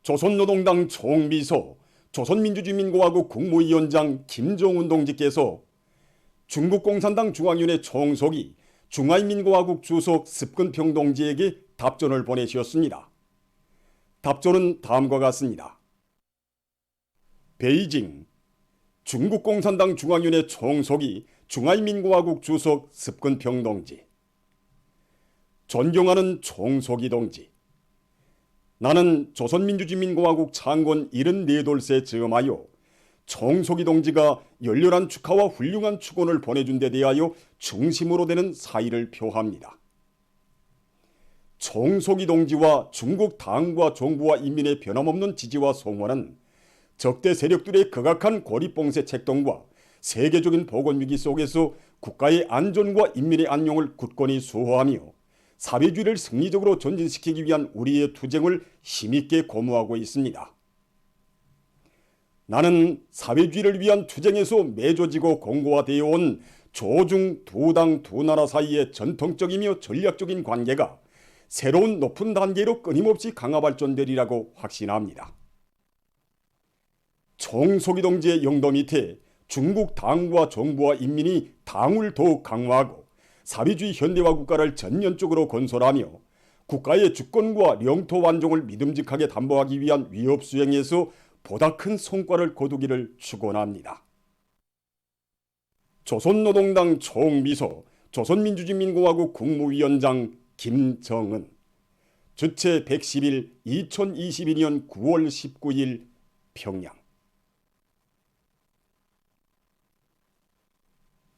조선노동당 총비서, 조선민주주의민공화국 국무위원장 김정은 동지께서 중국공산당 중앙위원회 총석이 중화인민공화국 주석 습근평 동지에게 답전을 보내주었습니다. 답전은 다음과 같습니다. 베이징, 중국공산당 중앙위원회 총석이 중화인민공화국 주석 습근평 동지. 존경하는 총석이 동지, 나는 조선민주주의민공화국 창건 74돌새 즈음하여 총석이 동지가 열렬한 축하와 훌륭한 축원을 보내준 데 대하여 중심으로 되는 사의를 표합니다. 총석이 동지와 중국 당과 정부와 인민의 변함없는 지지와 송원은 적대 세력들의 극악한 고립봉쇄 책동과 세계적인 보건위기 속에서 국가의 안전과 인민의 안녕을 굳건히 수호하며 사회주의를 승리적으로 전진시키기 위한 우리의 투쟁을 힘있게 고무하고 있습니다. 나는 사회주의를 위한 투쟁에서 맺어지고 공고화되어 온 조중 두 당 두 나라 사이의 전통적이며 전략적인 관계가 새로운 높은 단계로 끊임없이 강화 발전되리라고 확신합니다. 총석이 동지의 영도 밑에 중국 당과 정부와 인민이 당을 더욱 강화하고 사회주의 현대화 국가를 전면적으로 건설하며 국가의 주권과 영토 완종을 믿음직하게 담보하기 위한 위협 수행에서 보다 큰 성과를 거두기를 축원합니다. 조선노동당 총비서, 조선민주주의민공화국 국무위원장 김정은. 주체 110일 2022년 9월 19일 평양.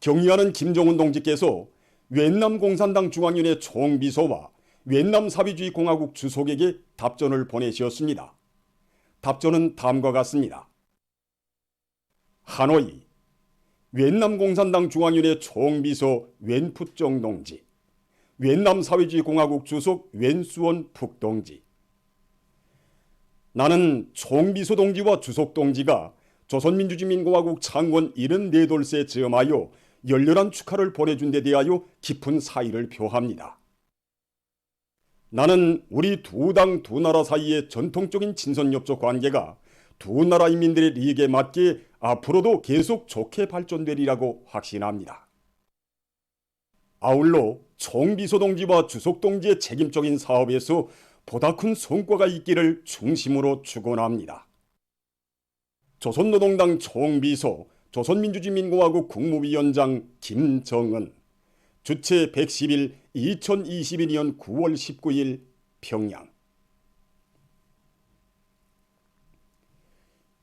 경의하는 김정은 동지께서 위엔남 공산당 중앙위원회 총비서와 위엔남 사회주의 공화국 주석에게 답전을 보내주었습니다. 답전은 다음과 같습니다. 하노이, 위엔남 공산당 중앙위원회 총비서 웬푸정 동지, 위엔남 사회주의 공화국 주석 웬수원 푹 동지. 나는 총비서 동지와 주석 동지가 조선민주주의민공화국 창건 74돌새 즈음하여 열렬한 축하를 보내준 데 대하여 깊은 사의를 표합니다. 나는 우리 두 당 두 나라 사이의 전통적인 친선협조 관계가 두 나라 인민들의利益에 맞게 앞으로도 계속 좋게 발전되리라고 확신합니다. 아울러 총비서 동지와 주석 동지의 책임적인 사업에서 보다 큰 성과가 있기를 중심으로 축원합니다. 조선노동당 총비서, 조선민주주의민공화국 국무위원장 김정은. 주체 110일 2022년 9월 19일 평양.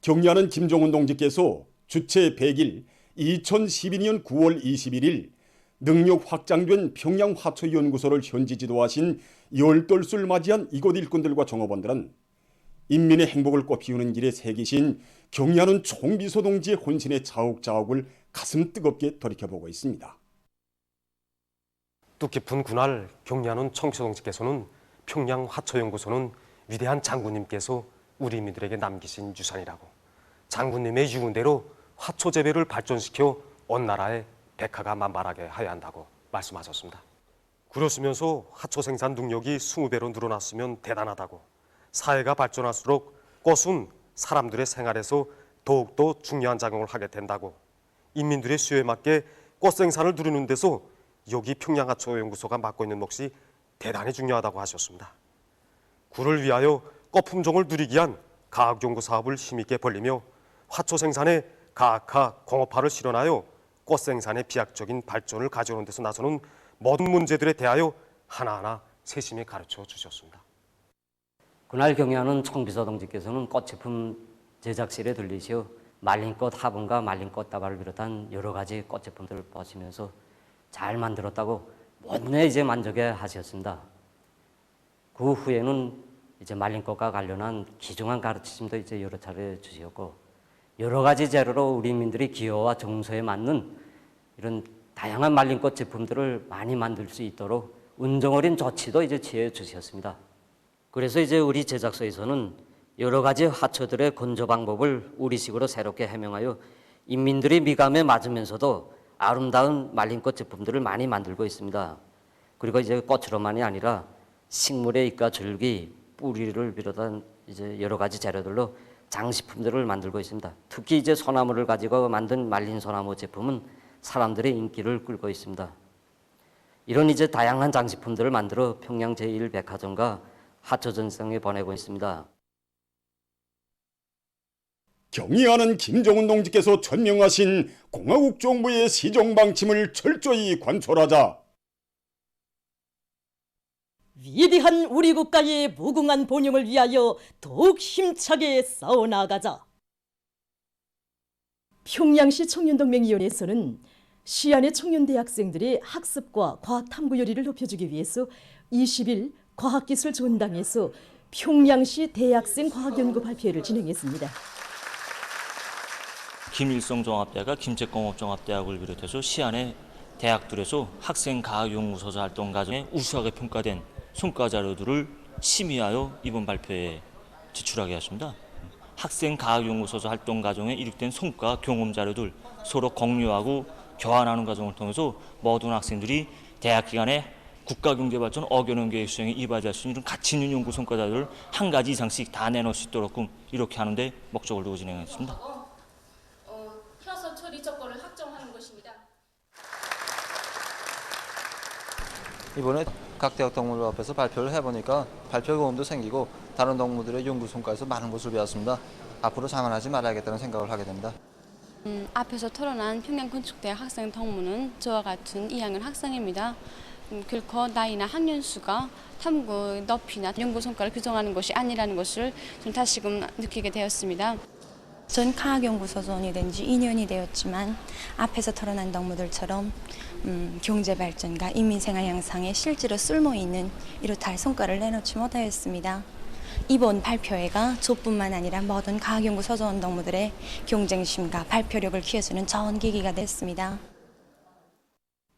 경의하는 김정은 동지께서 주체 100일 2012년 9월 21일 능력 확장된 평양 화초연구소를 현지 지도하신 열돌수를 맞이한 이곳 일꾼들과 종업원들은 인민의 행복을 꽃피우는 길에 새기신 경의하는 총비서 동지의 혼신의 자욱자욱을 가슴 뜨겁게 돌이켜보고 있습니다. 뜻깊은 그날 경의하는 총비서 동지께서는 평양 화초연구소는 위대한 장군님께서 우리 민들에게 남기신 유산이라고, 장군님의 유언대로 화초 재배를 발전시켜 온 나라에 백화가 만발하게 하여야 한다고 말씀하셨습니다. 그러시면서 화초 생산 능력이 20배로 늘어났으면 대단하다고, 사회가 발전할수록 꽃은 사람들의 생활에서 더욱더 중요한 작용을 하게 된다고, 인민들의 수요에 맞게 꽃 생산을 누리는 데서 여기 평양화초연구소가 맡고 있는 몫이 대단히 중요하다고 하셨습니다. 구를 위하여 꽃 품종을 누리기 위한 과학연구 사업을 힘있게 벌리며 화초 생산에 과학화, 공업화를 실현하여 꽃 생산의 비약적인 발전을 가져오는 데서 나서는 모든 문제들에 대하여 하나하나 세심히 가르쳐 주셨습니다. 그날 경의하는 총비서 동지께서는 꽃제품 제작실에 들리시어 말린꽃 화분과 말린꽃 다발을 비롯한 여러 가지 꽃제품들을 보시면서 잘 만들었다고 못내 이제 만족해 하셨습니다. 그 후에는 이제 말린꽃과 관련한 귀중한 가르침도 이제 여러 차례 주셨고, 여러 가지 재료로 우리 민들이 기호와 정서에 맞는 이런 다양한 말린꽃 제품들을 많이 만들 수 있도록 운정어린 조치도 이제 취해 주셨습니다. 그래서 이제 우리 제작소에서는 여러 가지 화초들의 건조 방법을 우리식으로 새롭게 해명하여 인민들의 미감에 맞으면서도 아름다운 말린꽃 제품들을 많이 만들고 있습니다. 그리고 이제 꽃으로만이 아니라 식물의 잎과 줄기, 뿌리를 비롯한 이제 여러 가지 재료들로 장식품들을 만들고 있습니다. 특히 이제 소나무를 가지고 만든 말린 소나무 제품은 사람들의 인기를 끌고 있습니다. 이런 이제 다양한 장식품들을 만들어 평양 제1백화점과 하초전성에 보내고 있습니다. 경의하는 김정은 동지께서 천명하신 공화국 정부의 시정 방침을 철저히 관철하자 위대한 우리 국가의 무궁한 번영을 위하여 더욱 힘차게 싸워나가자. 평양시 청년동맹위원회에서는 시안의 청년대학생들의 학습과 과학탐구 열의를 높여주기 위해서 20일 과학기술 전당에서 평양시 대학생 과학연구 발표회를 진행했습니다. 김일성 종합대학과 김책공업종합대학을 비롯해서 시안의 대학들에서 학생 과학연구소서 활동 과정에 우수하게 평가된 성과 자료들을 심의하여 이번 발표에 제출하게 했습니다. 학생 과학연구소서 활동 과정에 이룩된 성과 경험 자료들 서로 공유하고 교환하는 과정을 통해서 모든 학생들이 대학 기간에 국가경제발전 5개년 계획 수행에 이바지할 수 있는 가치 있는 연구 성과 자료를 한 가지 이상씩 다 내놓을 수 있도록 이렇게 하는데 목적을 두고 진행했습니다. 혀서 처리 조건을 확정하는 것입니다. 이번에 각 대학 동문들 앞에서 발표를 해보니까 발표 경험도 생기고 다른 동문들의 연구 성과에서 많은 것을 배웠습니다. 앞으로 자만하지 말아야겠다는 생각을 하게 됩니다. 앞에서 토론한 평양건축대학 학생 동문은 저와 같은 2학년 학생입니다. 결코 나이나 학년 수가 탐구 높이나 연구 성과를 규정하는 것이 아니라는 것을 좀 다시금 느끼게 되었습니다. 전 과학연구소원이 된 지 2년이 되었지만 앞에서 토론한 동무들처럼 경제발전과 인민생활 향상에 실제로 쓸모있는 이렇다 할 성과를 내놓지 못하였습니다. 이번 발표회가 저뿐만 아니라 모든 과학연구 소소원 동무들의 경쟁심과 발표력을 키워주는 좋은 계기가 됐습니다.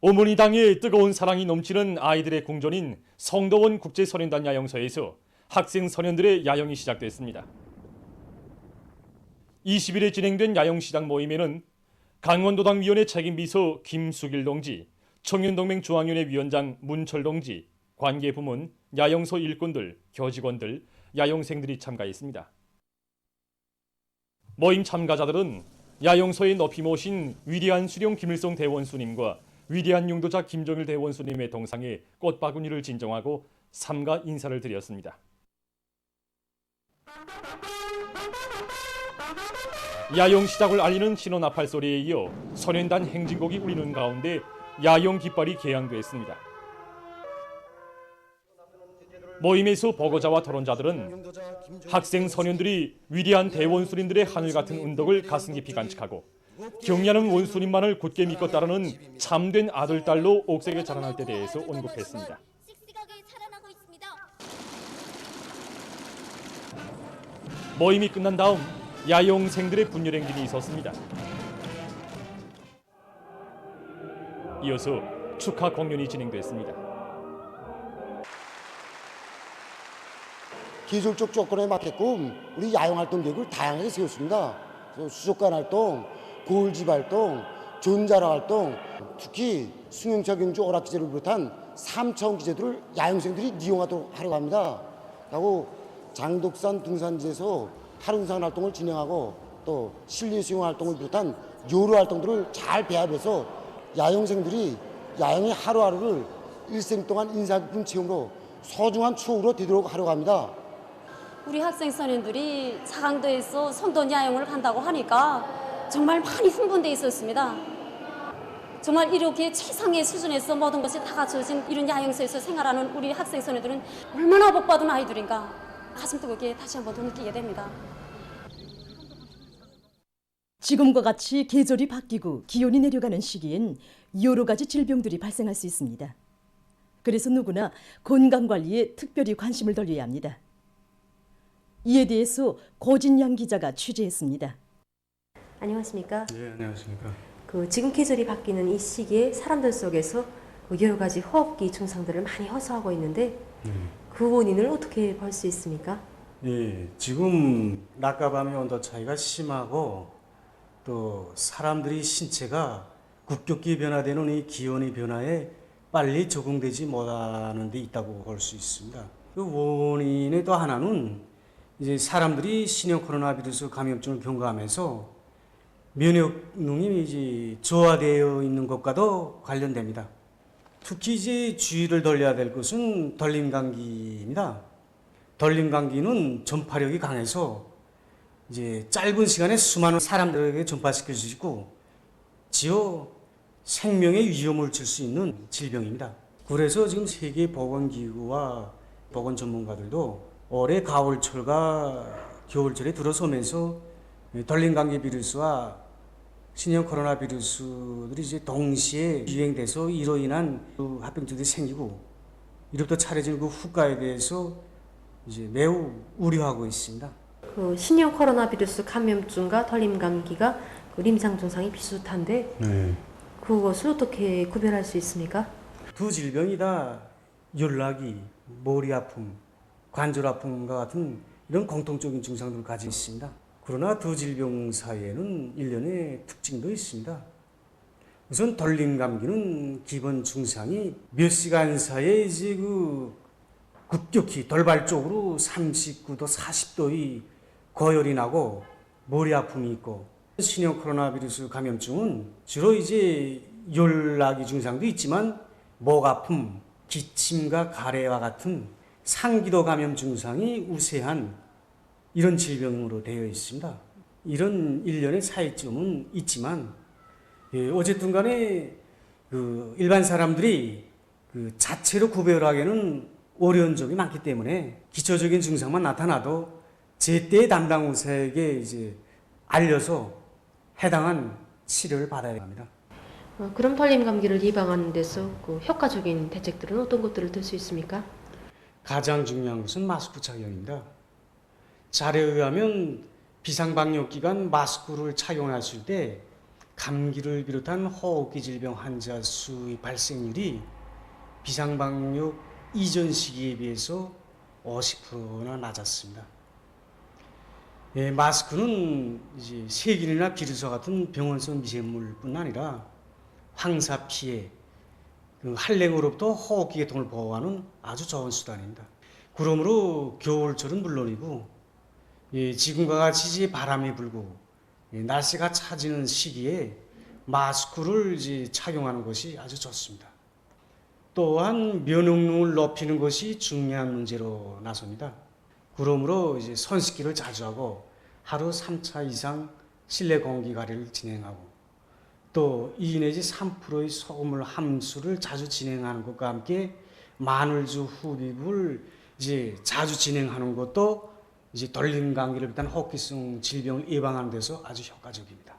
어머니 당에 뜨거운 사랑이 넘치는 아이들의 궁전인 성도원 국제소년단 야영소에서 학생 소년들의 야영이 시작됐습니다. 20일에 진행된 야영시작 모임에는 강원도당위원회 책임비서 김수길 동지, 청년동맹 중앙위원회 위원장 문철 동지, 관계부문, 야영소 일꾼들, 교직원들, 야영생들이 참가했습니다. 모임 참가자들은 야영소에 높이 모신 위대한 수령 김일성 대원수님과 위대한 용도자 김정일 대원수님의 동상에 꽃바구니를 진정하고 삼가 인사를 드렸습니다. 야영 시작을 알리는 신호나팔 소리에 이어 소년단 행진곡이 울리는 가운데 야영 깃발이 개양됐습니다. 모임에서 보고자와 토론자들은 학생 소년들이 위대한 대원수님들의 하늘 같은 운덕을 가슴 깊이 간직하고 경의하는 원수님만을 굳게 믿고 따르는 참된 아들, 딸로 옥색에 자라날 때 대해서 언급했습니다. 모임이 끝난 다음 야영생들의 분열행진이 있었습니다. 이어서 축하 공연이 진행됐습니다. 기술적 조건에 맞게끔 우리 야영활동 계획을 다양하게 세웠습니다. 수족관 활동, 고을집 활동, 전자라 활동, 특히 승용차 경주 오락기제를 비롯한 3차원 기제들을 야영생들이 이용하도록 하려고 합니다. 그리고 장독산 등산지에서 하루등산 활동을 진행하고 또 실내 수영 활동을 비롯한 여러 활동들을 잘 배합해서 야영생들이 야영의 하루하루를 일생 동안 인상 깊은 체험으로 소중한 추억으로 되도록 하려고 합니다. 우리 학생 소년들이 사강도에서 선도 야영을 간다고 하니까 정말 많이 흥분돼 있었습니다. 정말 이렇게 최상의 수준에서 모든 것이 다 갖춰진 이런 야영소에서 생활하는 우리 학생 소년들은 얼마나 복받은 아이들인가 가슴 뜨겁게 다시 한번 더 느끼게 됩니다. 지금과 같이 계절이 바뀌고 기온이 내려가는 시기엔 여러 가지 질병들이 발생할 수 있습니다. 그래서 누구나 건강관리에 특별히 관심을 돌려야 합니다. 이에 대해서 고진양 기자가 취재했습니다. 안녕하십니까? 네, 안녕하십니까? 지금 계절이 바뀌는 이 시기에 사람들 속에서 여러 가지 호흡기 증상들을 많이 호소하고 있는데 그 원인을 어떻게 볼 수 있습니까? 예, 지금 낮과 밤의 온도 차이가 심하고 또 사람들이 신체가 급격히 변화되는 이 기온의 변화에 빨리 적응되지 못하는 데 있다고 볼 수 있습니다. 그 원인의 또 하나는 이제 사람들이 신형 코로나 바이러스 감염증을 경과하면서 면역력이 이제 저하되어 있는 것과도 관련됩니다. 특히 이제 주의를 돌려야 될 것은 덜림 감기입니다. 덜림 감기는 전파력이 강해서 이제 짧은 시간에 수많은 사람들에게 전파시킬 수 있고 지어 생명의 위험을 줄 수 있는 질병입니다. 그래서 지금 세계보건기구와 보건 전문가들도 올해 가을철과 겨울철에 들어서면서 덜림 감기 비루스와 신형 코로나 바이러스들이 이제 동시에 유행돼서 이로 인한 그 합병증들이 생기고 이로부터 차려지는 그 후과에 대해서 이제 매우 우려하고 있습니다. 그 신형 코로나 바이러스 감염증과 덜림 감기가 그 임상 증상이 비슷한데 그것을 어떻게 구별할 수 있습니까? 두 질병이 다 열나기, 머리 아픔, 관절 아픔과 같은 이런 공통적인 증상들을 가지고 있습니다. 그러나 두 질병 사이에는 일련의 특징도 있습니다. 우선 덜림 감기는 기본 증상이 몇 시간 사이에 이제 급격히 돌발적으로 39도, 40도의 고열이 나고 머리 아픔이 있고, 신형 코로나 바이러스 감염증은 주로 이제 열나기 증상도 있지만 목 아픔, 기침과 가래와 같은 상기도 감염 증상이 우세한 이런 질병으로 되어 있습니다. 이런 일련의 차이점은 있지만 어쨌든 간에 일반 사람들이 자체로 구별하기는 어려운 점이 많기 때문에 기초적인 증상만 나타나도 제때 담당 의사에게 이제 알려서 해당한 치료를 받아야 합니다. 그럼 덜림 감기를 예방하는 데서 그 효과적인 대책들은 어떤 것들을 들 수 있습니까? 가장 중요한 것은 마스크 착용입니다. 자료에 의하면 비상방역기간 마스크를 착용했을 때 감기를 비롯한 호흡기 질병 환자 수의 발생률이 비상방역 이전 시기에 비해서 50%나 낮았습니다. 마스크는 이제 세균이나 비루스와 같은 병원성 미생물뿐 아니라 황사 피해, 한랭으로부터 호흡기 계통을 보호하는 아주 좋은 수단입니다. 그러므로 겨울철은 물론이고 지금과 같이 바람이 불고 날씨가 차지는 시기에 마스크를 이제 착용하는 것이 아주 좋습니다. 또한 면역력을 높이는 것이 중요한 문제로 나섭니다. 그러므로 이제 손 씻기를 자주 하고 하루 3차 이상 실내 공기 관리를 진행하고 또 2 내지 3%의 소금물 함수를 자주 진행하는 것과 함께 마늘주 흡입을 이제 자주 진행하는 것도 이제 덜림 감기를 비롯한 호흡기성 질병을 예방하는 데서 아주 효과적입니다.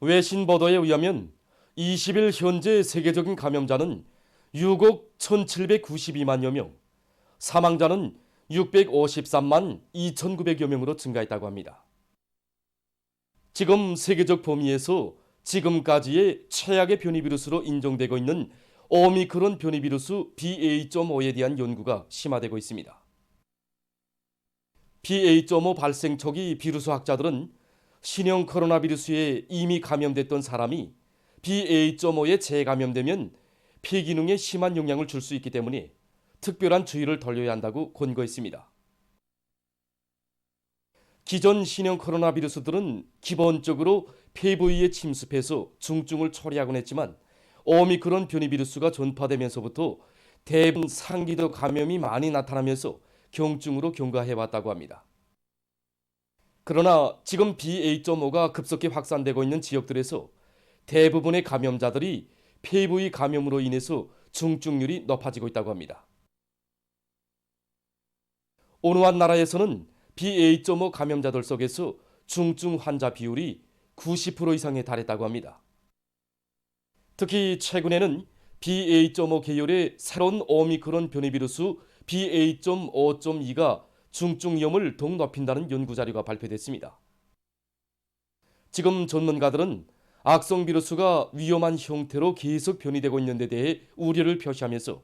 외신 보도에 의하면 20일 현재 세계적인 감염자는 6억 1,792만여 명, 사망자는 653만 2,900여 명으로 증가했다고 합니다. 지금 세계적 범위에서 지금까지의 최악의 변이 비루스로 인정되고 있는 오미크론 변이 비루스 BA.5에 대한 연구가 심화되고 있습니다. BA.5 발생 초기 비루스 학자들은 신형 코로나 비루스에 이미 감염됐던 사람이 BA.5에 재감염되면 폐기능에 심한 영향을 줄 수 있기 때문에 특별한 주의를 돌려야 한다고 권고했습니다. 기존 신형 코로나 비루스들은 기본적으로 폐 부위에 침습해서 중증을 초래하곤 했지만 오미크론 변이 비루스가 전파되면서부터 대부분 상기도 감염이 많이 나타나면서 경증으로 경과해왔다고 합니다. 그러나 지금 BA.5가 급속히 확산되고 있는 지역들에서 대부분의 감염자들이 폐 부위 감염으로 인해서 중증률이 높아지고 있다고 합니다. 어느 한 나라에서는 BA.5 감염자들 속에서 중증 환자 비율이 90% 이상에 달했다고 합니다. 특히 최근에는 BA.5 계열의 새로운 오미크론 변이 비루스 BA.5.2가 중증 위험을 더욱 높인다는 연구 자료가 발표됐습니다. 지금 전문가들은 악성 비루스가 위험한 형태로 계속 변이되고 있는 데 대해 우려를 표시하면서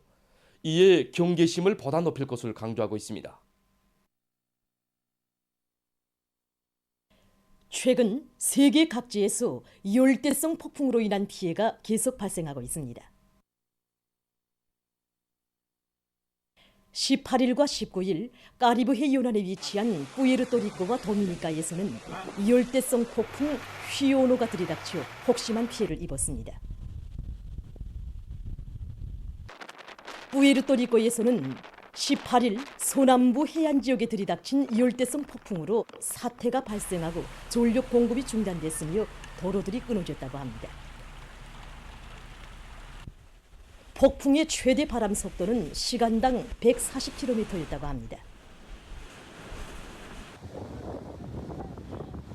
이에 경계심을 보다 높일 것을 강조하고 있습니다. 최근 세계 각지에서 열대성 폭풍으로 인한 피해가 계속 발생하고 있습니다. 18일과 19일 카리브해 연안에 위치한 푸에르토리코와 도미니카에서는 열대성 폭풍 휘오노가 들이닥쳐 혹심한 피해를 입었습니다. 푸에르토리코에서는 18일 서남부 해안 지역에 들이닥친 열대성 폭풍으로 사태가 발생하고 전력 공급이 중단됐으며 도로들이 끊어졌다고 합니다. 폭풍의 최대 바람 속도는 시간당 140km였다고 합니다.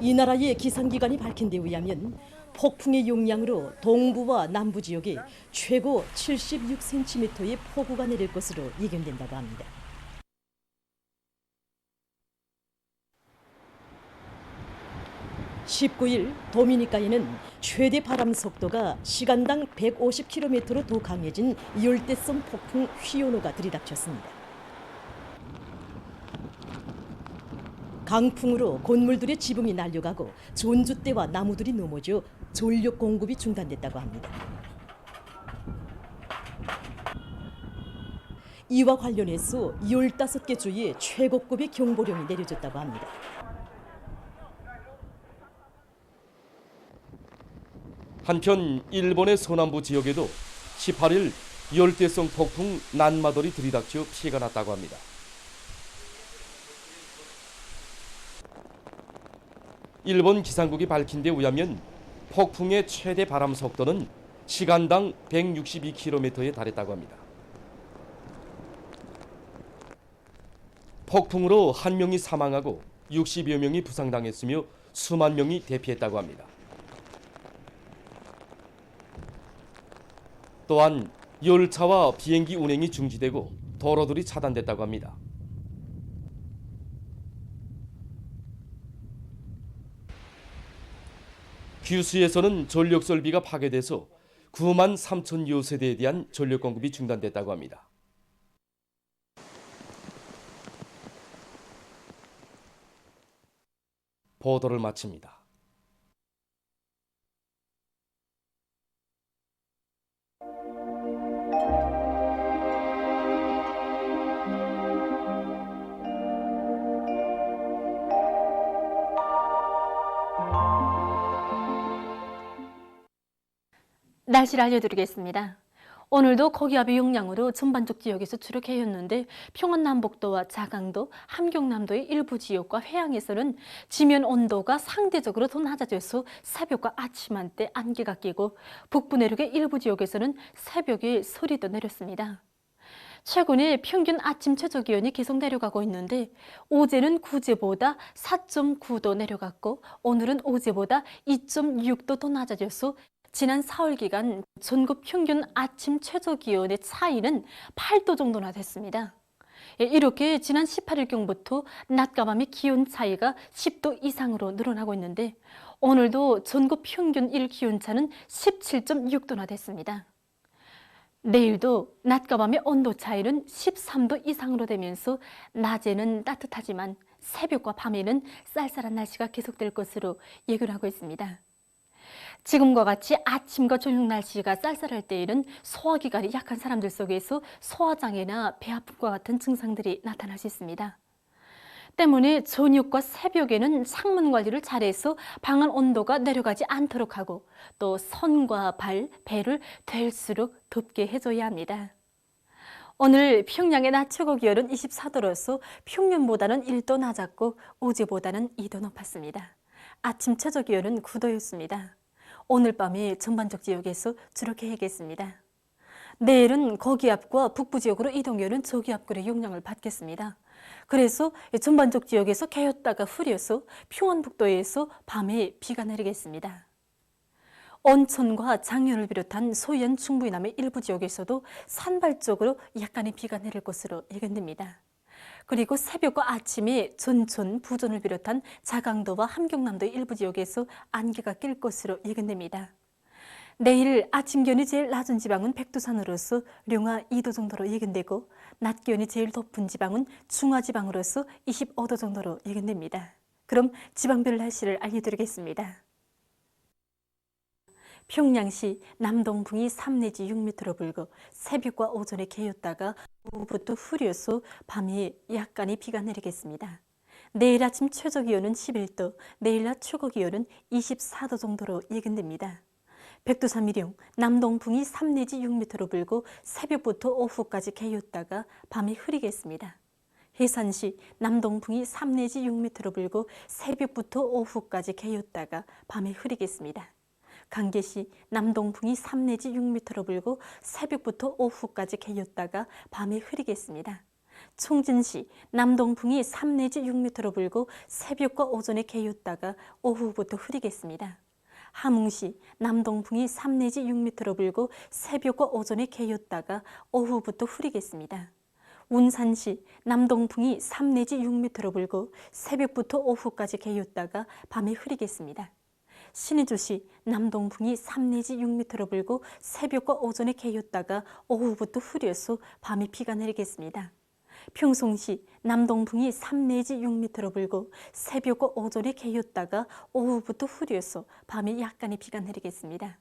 이 나라의 기상기관이 밝힌 데 의하면 폭풍의 영향으로 동부와 남부 지역에 최고 76cm의 폭우가 내릴 것으로 예견된다고 합니다. (19일) 도미니카에는 최대 바람 속도가 시간당 150km로 더 강해진 열대성 폭풍 휘오노가 들이닥쳤습니다. 강풍으로 건물들의 지붕이 날려가고 전주대와 나무들이 넘어져 전력 공급이 중단됐다고 합니다. 이와 관련해서 15개 주에 최고급의 경보령이 내려졌다고 합니다. 한편 일본의 서남부 지역에도 18일 열대성 폭풍 난마돌이 들이닥쳐 피해가 났다고 합니다. 일본 기상국이 밝힌 데 의하면 폭풍의 최대 바람 속도는 시간당 162km에 달했다고 합니다. 폭풍으로 1명이 사망하고 60여 명이 부상당했으며 수만 명이 대피했다고 합니다. 또한 열차와 비행기 운행이 중지되고 도로들이 차단됐다고 합니다. 규슈에서는 전력 설비가 파괴돼서 9만 3천여 세대에 대한 전력 공급이 중단됐다고 합니다. 보도를 마칩니다. 날씨를 알려드리겠습니다. 오늘도 고기압의 영향으로 전반적 지역에서 주로 개였는데 평안남북도와 자강도, 함경남도의 일부 지역과 해양에서는 지면 온도가 상대적으로 더 낮아져서 새벽과 아침 한때 안개가 끼고 북부 내륙의 일부 지역에서는 새벽에 서리도 내렸습니다. 최근에 평균 아침 최저기온이 계속 내려가고 있는데 어제는 그제보다 4.9도 내려갔고 오늘은 어제보다 2.6도 더 낮아져서 지난 4월 기간 전국 평균 아침 최저기온의 차이는 8도 정도나 됐습니다. 이렇게 지난 18일경부터 낮과 밤의 기온 차이가 10도 이상으로 늘어나고 있는데 오늘도 전국 평균 일기온차는 17.6도나 됐습니다. 내일도 낮과 밤의 온도 차이는 13도 이상으로 되면서 낮에는 따뜻하지만 새벽과 밤에는 쌀쌀한 날씨가 계속될 것으로 예견하고 있습니다. 지금과 같이 아침과 저녁 날씨가 쌀쌀할 때에는 소화기관이 약한 사람들 속에서 소화장애나 배 아픔과 같은 증상들이 나타날 수 있습니다. 때문에 저녁과 새벽에는 창문 관리를 잘해서 방 안 온도가 내려가지 않도록 하고 또 손과 발, 배를 될수록 덥게 해줘야 합니다. 오늘 평양의 낮 최고 기온은 24도로서 평년보다는 1도 낮았고 어제보다는 2도 높았습니다. 아침 최저 기온은 9도였습니다. 오늘 밤에 전반적 지역에서 주로 개겠습니다. 내일은 고기압과 북부 지역으로 이동하는 저기압골의 영향을 받겠습니다. 그래서 전반적 지역에서 개였다가 흐려서 평안북도에서 밤에 비가 내리겠습니다. 온천과 장현을 비롯한 소연 충북 남의 일부 지역에서도 산발적으로 약간의 비가 내릴 것으로 예견됩니다. 그리고 새벽과 아침에 전천, 부전을 비롯한 자강도와 함경남도의 일부 지역에서 안개가 낄 것으로 예견됩니다. 내일 아침 기온이 제일 낮은 지방은 백두산으로서 령화 2도 정도로 예견되고 낮 기온이 제일 높은 지방은 중화지방으로서 25도 정도로 예견됩니다. 그럼 지방별 날씨를 알려드리겠습니다. 평양시 남동풍이 3 내지 6m로 불고 새벽과 오전에 개였다가 오후부터 흐려서 밤에 약간의 비가 내리겠습니다. 내일 아침 최저기온은 11도, 내일 낮 최고기온은 24도 정도로 예견됩니다. 백두산미령 남동풍이 3 내지 6m로 불고 새벽부터 오후까지 개였다가 밤에 흐리겠습니다. 해산시 남동풍이 3 내지 6m로 불고 새벽부터 오후까지 개였다가 밤에 흐리겠습니다. 강계시 남동풍이 3 내지 6m로 불고 새벽부터 오후까지 개였다가 밤에 흐리겠습니다. 총진시 남동풍이 3 내지 6m로 불고 새벽과 오전에 개였다가 오후부터 흐리겠습니다. 함흥시 남동풍이 3 내지 6m로 불고 새벽과 오전에 개였다가 오후부터 흐리겠습니다. 운산시 남동풍이 3 내지 6m로 불고 새벽부터 오후까지 개였다가 밤에 흐리겠습니다. 신의주시 남동풍이 3 내지 6m로 불고 새벽과 오전에 개였다가 오후부터 흐려서 밤에 비가 내리겠습니다. 평송시 남동풍이 3 내지 6m로 불고 새벽과 오전에 개였다가 오후부터 흐려서 밤에 약간의 비가 내리겠습니다.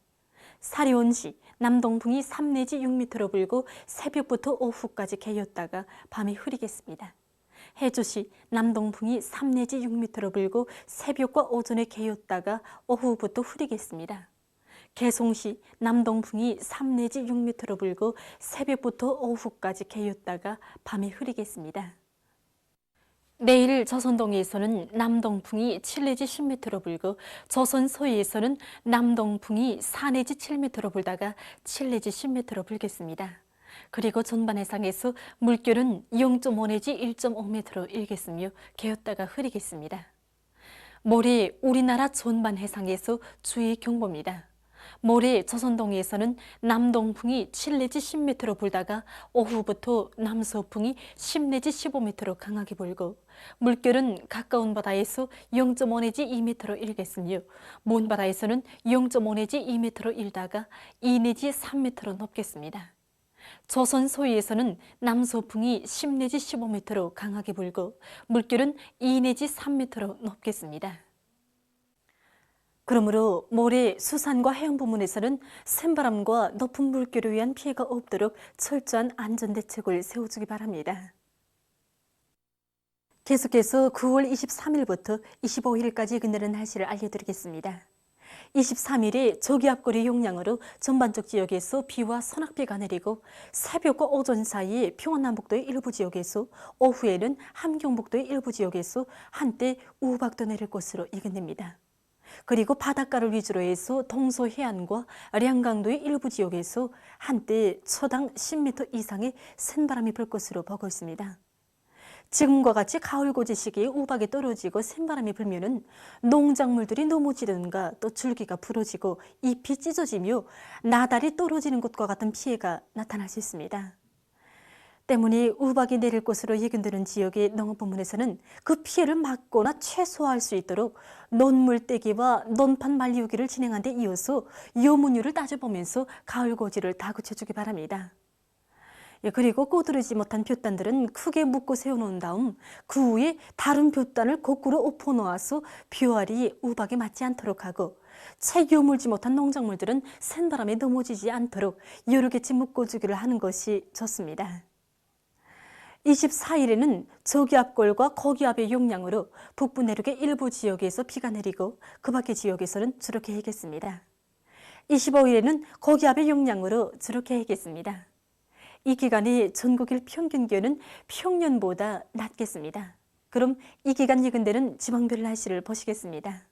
사리온시 남동풍이 3 내지 6m로 불고 새벽부터 오후까지 개였다가 밤에 흐리겠습니다. 해주시 남동풍이 3 내지 6m로 불고 새벽과 오전에 개였다가 오후부터 흐리겠습니다. 개송시 남동풍이 3 내지 6m로 불고 새벽부터 오후까지 개였다가 밤에 흐리겠습니다. 내일 조선동해에서는 남동풍이 7 내지 10m로 불고 조선 서해에서는 남동풍이 4 내지 7m로 불다가 7 내지 10m로 불겠습니다. 그리고 전반 해상에서 물결은 0.5 내지 1.5m로 일겠으며 개었다가 흐리겠습니다. 모레 우리나라 전반 해상에서 주의 경보입니다. 모레 조선동해에서는 남동풍이 7 내지 10m로 불다가 오후부터 남서풍이 10 내지 15m로 강하게 불고 물결은 가까운 바다에서 0.5 내지 2m로 일겠으며 먼 바다에서는 0.5 내지 2m로 일다가 2 내지 3m로 높겠습니다. 조선 서해에서는 남서풍이 10 내지 15m로 강하게 불고 물결은 2 내지 3m로 높겠습니다. 그러므로 모레 수산과 해양 부문에서는 센바람과 높은 물결에 의한 피해가 없도록 철저한 안전대책을 세워주기 바랍니다. 계속해서 9월 23일부터 25일까지 그늘은 날씨를 알려드리겠습니다. 23일에 저기압거리 용량으로 전반적 지역에서 비와 소낙비가 내리고 새벽과 오전 사이에 평안남북도의 일부 지역에서 오후에는 함경북도의 일부 지역에서 한때 우박도 내릴 것으로 예견됩니다. 그리고 바닷가를 위주로 해서 동서 해안과 량강도의 일부 지역에서 한때 초당 10m 이상의 센바람이 불 것으로 보고 있습니다. 지금과 같이 가을고지 시기에 우박이 떨어지고 센바람이 불면은 농작물들이 넘어지든가 또 줄기가 부러지고 잎이 찢어지며 나달이 떨어지는 것과 같은 피해가 나타날 수 있습니다. 때문에 우박이 내릴 것으로 예견되는 지역의 농업부문에서는 그 피해를 막거나 최소화할 수 있도록 논물 떼기와 논판 말리우기를 진행한 데 이어서 요문율을 따져보면서 가을고지를 다그쳐주기 바랍니다. 그리고 꼬드르지 못한 둣단들은 크게 묶고 세워놓은 다음 그 위에 다른 둣단을 거꾸로 엎어놓아서 벼알이 우박에 맞지 않도록 하고 채 요물지 못한 농작물들은 센바람에 넘어지지 않도록 여러 개치 묶어주기를 하는 것이 좋습니다. 24일에는 저기압골과 거기압의 용량으로 북부 내륙의 일부 지역에서 비가 내리고 그 밖의 지역에서는 주로 개겠습니다. 25일에는 거기압의 용량으로 주로 개겠습니다. 이 기간에 전국일 평균 기온은 평년보다 낮겠습니다. 그럼 이 기간 예견되는 지방별 날씨를 보시겠습니다.